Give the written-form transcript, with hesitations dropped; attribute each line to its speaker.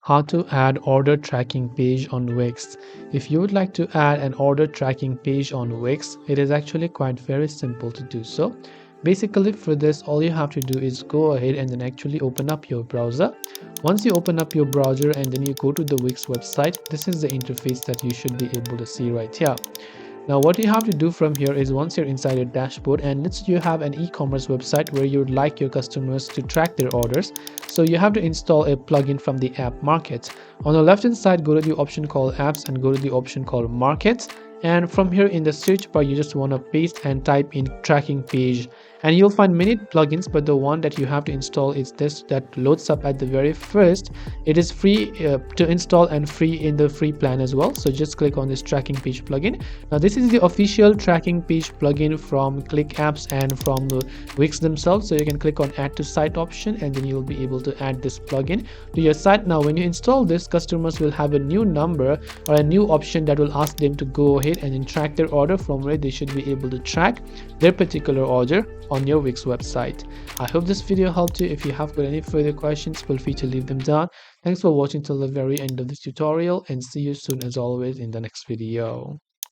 Speaker 1: How to add order tracking page on Wix. If you would like to add an order tracking page on Wix, it is actually quite very simple to do so. Basically, for this, all you have to do is go ahead and then actually open up your browser. Once you open up your browser and then you go to the Wix website, this is the interface that you should be able to see right here. Now what you have to do from here is, once you're inside your dashboard, and let's say you have an e-commerce website where you would like your customers to track their orders, so you have to install a plugin from the app market. On the left hand side, go to the option called apps and go to the option called markets, and from here in the search bar you just want to paste and type in tracking page, and you'll find many plugins, but the one that you have to install is this that loads up at the very first. It is free to install and free in the free plan as well, so just click on this tracking page plugin. Now this is the official tracking page plugin from ClickApps and from the Wix themselves, so you can click on add to site option and then you'll be able to add this plugin to your site. Now when you install this, customers will have a new number or a new option that will ask them to go ahead and then track their order, from where they should be able to track their particular order on your Wix website. I hope this video helped you. If you have got any further questions, feel free to leave them down. Thanks for watching till the very end of this tutorial, and see you soon as always in the next video.